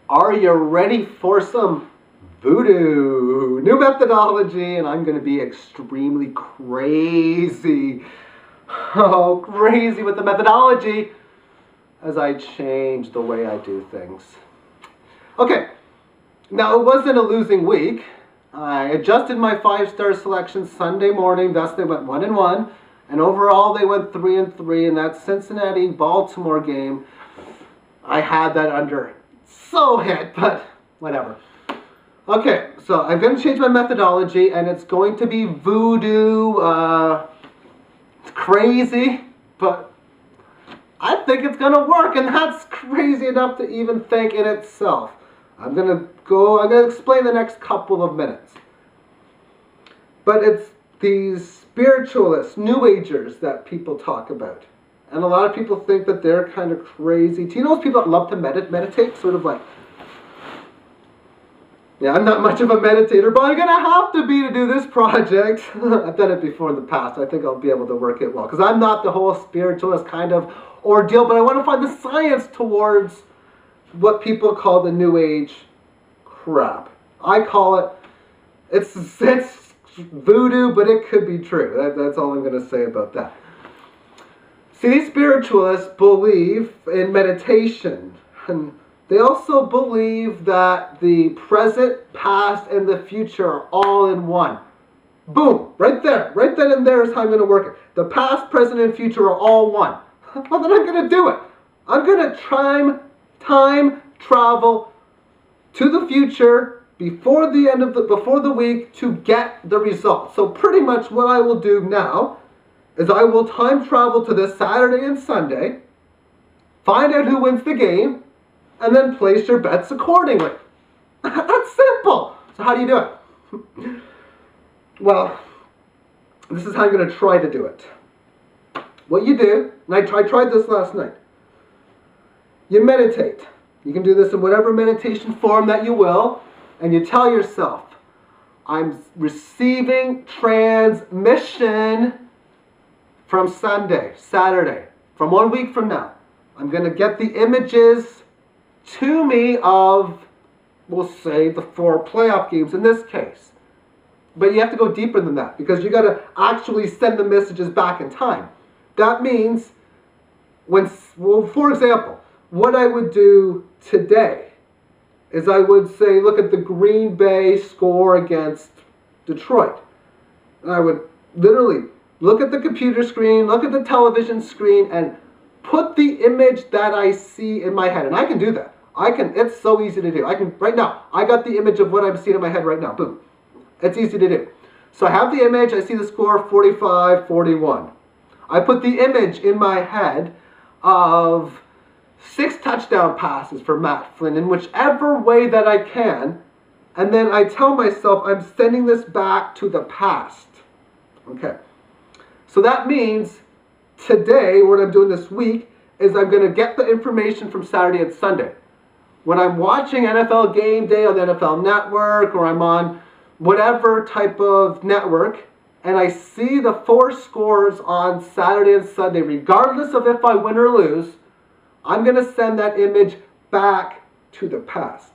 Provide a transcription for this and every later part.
Are you ready for some VooDoo? New methodology, and I'm going to be extremely crazy. Oh, crazy with the methodology as I change the way I do things. Okay, now it wasn't a losing week. I adjusted my 5-star selection Sunday morning, thus they went 1-1, and overall they went 3-3 in that Cincinnati-Baltimore game. I had that under so hit, but whatever. Okay, so I'm going to change my methodology, and it's going to be VooDoo. It's crazy, but I think it's going to work, and that's crazy enough to even think in itself. I'm going to explain the next couple of minutes. But it's these spiritualists, New Agers that people talk about. And a lot of people think that they're kind of crazy. Do you know those people that love to meditate? Sort of like, yeah, I'm not much of a meditator, but I'm going to have to be to do this project. I've done it before in the past. I think I'll be able to work it well. Because I'm not the whole spiritualist kind of ordeal, but I want to find the science towards what people call the New Age crap. I call it, it's voodoo, but it could be true. That's all I'm going to say about that. See, these spiritualists believe in meditation, and they also believe that the present, past, and the future are all in one. Boom! Right there. Right then and there is how I'm going to work it. The past, present, and future are all one. Well, then I'm going to do it. I'm going to time travel to the future before the week to get the result. So pretty much what I will do now is I will time travel to this Saturday and Sunday, find out who wins the game, and then place your bets accordingly. That's simple. So how do you do it? Well, this is how I'm going to try to do it. What you do, and I tried this last night, you meditate. You can do this in whatever meditation form that you will, and you tell yourself, I'm receiving transmission from Saturday, from 1 week from now. I'm going to get the images to me of, we'll say, the 4 playoff games in this case. But you have to go deeper than that, because you got to actually send the messages back in time. That means, for example, what I would do today is I would say, look at the Green Bay score against Detroit. And I would literally look at the computer screen, look at the television screen, and put the image that I see in my head. And I can do that. It's so easy to do. Right now, I got the image of what I'm seeing in my head right now. Boom. It's easy to do. So I have the image, I see the score 45-41. I put the image in my head of 6 touchdown passes for Matt Flynn in whichever way that I can. And then I tell myself I'm sending this back to the past. Okay. So that means today, what I'm doing this week, is I'm going to get the information from Saturday and Sunday. When I'm watching NFL Game Day on the NFL Network, or I'm on whatever type of network, and I see the 4 scores on Saturday and Sunday, regardless of if I win or lose, I'm going to send that image back to the past.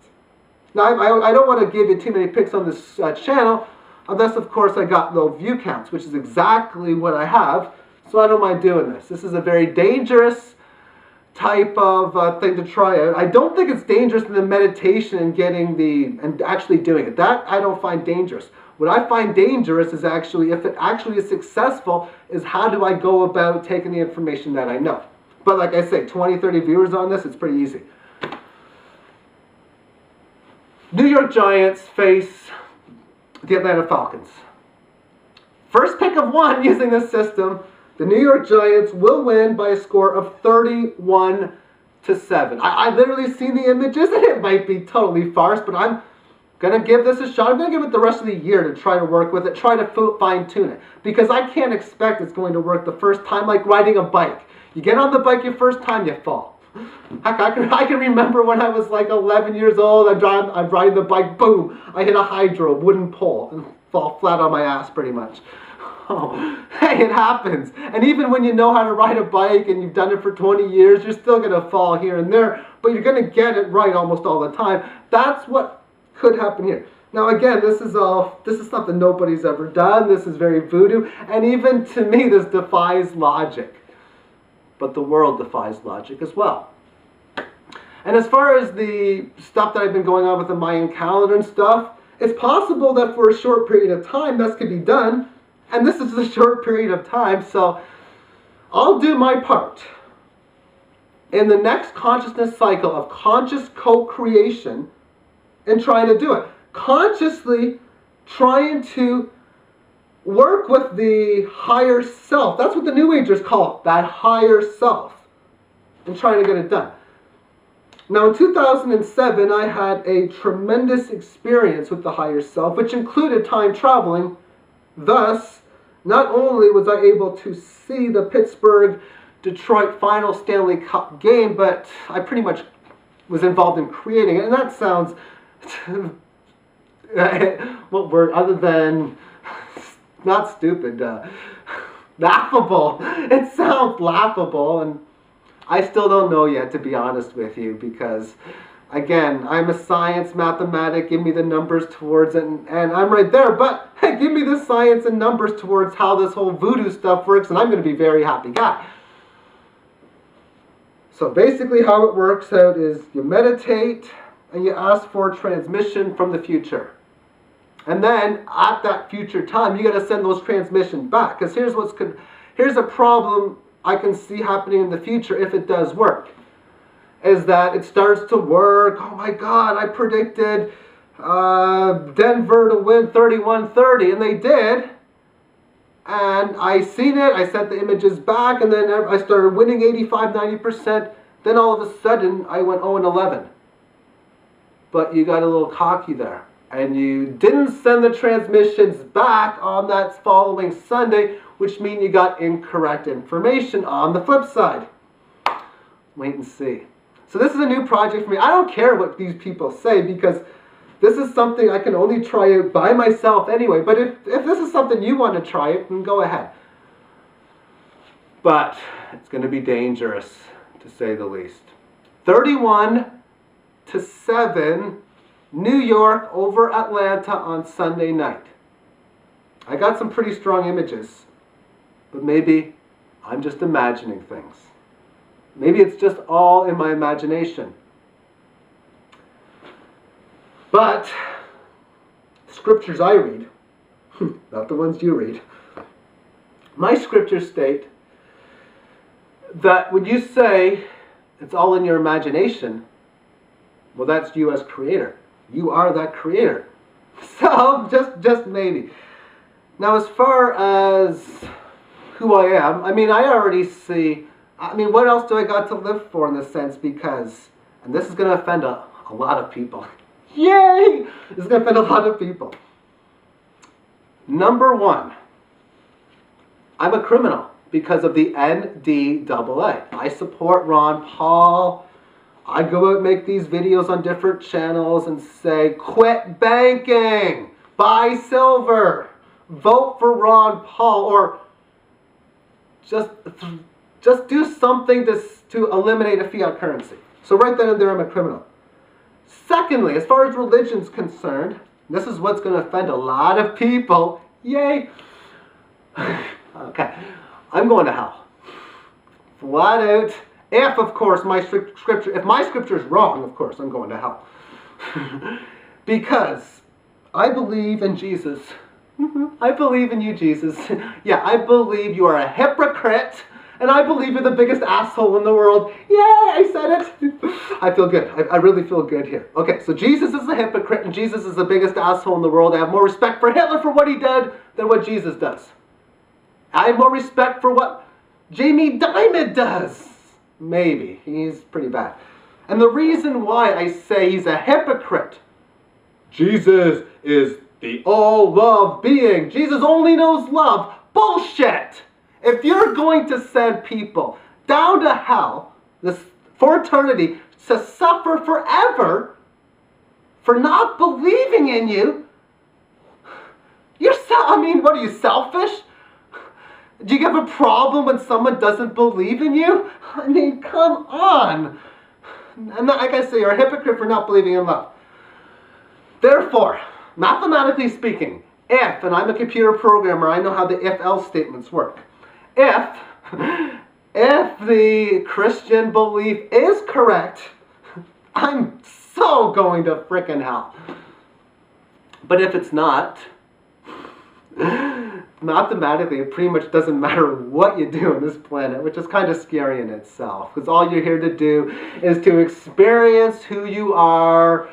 Now, I don't want to give you too many picks on this channel, unless, of course, I got low view counts, which is exactly what I have, so I don't mind doing this. This is a very dangerous type of thing to try out. I don't think it's dangerous in the meditation and actually doing it. That I don't find dangerous. What I find dangerous is actually, if it actually is successful, is how do I go about taking the information that I know. But like I say, 20, 30 viewers on this, it's pretty easy. New York Giants face the Atlanta Falcons. First pick of 1 using this system, the New York Giants will win by a score of 31-7. I literally see the images, and it might be totally farce, but I'm going to give this a shot. I'm going to give it the rest of the year to try to work with it, try to fine-tune it. Because I can't expect it's going to work the first time, like riding a bike. You get on the bike your first time, you fall. Heck, I can remember when I was like 11 years old, I'm riding the bike, boom, I hit a hydro, wooden pole, and fall flat on my ass pretty much. Oh, hey, it happens. And even when you know how to ride a bike and you've done it for 20 years, you're still going to fall here and there. but you're going to get it right almost all the time. That's what could happen here. Now again, this is something nobody's ever done. This is very voodoo, and even to me this defies logic. But the world defies logic as well. And as far as the stuff that I've been going on with the Mayan calendar and stuff, it's possible that for a short period of time this could be done, and this is a short period of time, so I'll do my part. In the next consciousness cycle of conscious co-creation and trying to do it. Consciously trying to work with the higher self. That's what the New Agers call it, that higher self. And trying to get it done. Now in 2007, I had a tremendous experience with the higher self, which included time traveling. Thus, not only was I able to see the Pittsburgh-Detroit final Stanley Cup game, but I pretty much was involved in creating it. And that sounds, what word, other than, not stupid, laughable. It sounds laughable, and I still don't know yet, to be honest with you, because, again, I'm a science mathematic, give me the numbers towards it, and I'm right there, but hey, give me the science and numbers towards how this whole voodoo stuff works, and I'm going to be a very happy guy. So basically how it works out is you meditate, and you ask for transmission from the future. And then, at that future time, you got to send those transmissions back, because here's a problem I can see happening in the future if it does work, is that it starts to work. Oh my God, I predicted Denver to win 31-30, and they did. And I seen it, I sent the images back, and then I started winning 85-90%. Then all of a sudden, I went 0-11. But you got a little cocky there. And you didn't send the transmissions back on that following Sunday, which means you got incorrect information on the flip side. Wait and see. So this is a new project for me. I don't care what these people say, because this is something I can only try out by myself anyway. But if this is something you want to try it, then go ahead. But it's going to be dangerous, to say the least. 31-7, New York over Atlanta on Sunday night. I got some pretty strong images. But maybe I'm just imagining things. Maybe it's just all in my imagination. But scriptures I read, not the ones you read, my scriptures state that when you say it's all in your imagination, well, that's you as creator. You are that creator. So, just maybe. Now, as far as who I am, I mean, I already see, I mean, what else do I got to live for in this sense? Because, and this is going to offend a lot of people. Yay! This is going to offend a lot of people. Number one, I'm a criminal because of the NDAA. I support Ron Paul. I go out and make these videos on different channels and say, quit banking, buy silver, vote for Ron Paul, or just do something to eliminate a fiat currency. So right then and there, I'm a criminal. Secondly, as far as religion's concerned, this is what's going to offend a lot of people. Yay! Okay, I'm going to hell. Flat out. If, of course, if my scripture is wrong, of course, I'm going to hell. Because I believe in Jesus. I believe in you, Jesus. Yeah, I believe you are a hypocrite, and I believe you're the biggest asshole in the world. Yay, I said it. I feel good. I really feel good here. Okay, so Jesus is a hypocrite, and Jesus is the biggest asshole in the world. I have more respect for Hitler for what he did than what Jesus does. I have more respect for what Jamie Dimon does. Maybe. He's pretty bad. And the reason why I say he's a hypocrite, Jesus is the all-love being. Jesus only knows love. Bullshit! If you're going to send people down to hell for eternity to suffer forever for not believing in you, what are you, selfish? Do you have a problem when someone doesn't believe in you? I mean, come on. And like I say, you're a hypocrite for not believing in love. Therefore, mathematically speaking, if, and I'm a computer programmer, I know how the if-else statements work. If the Christian belief is correct, I'm so going to frickin' hell. But if it's not, mathematically, it pretty much doesn't matter what you do on this planet, which is kind of scary in itself. Because all you're here to do is to experience who you are,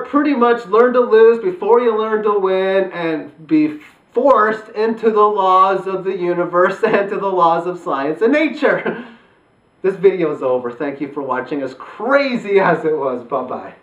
pretty much learn to lose before you learn to win, and be forced into the laws of the universe and to the laws of science and nature. This video is over. Thank you for watching, as crazy as it was. Bye-bye.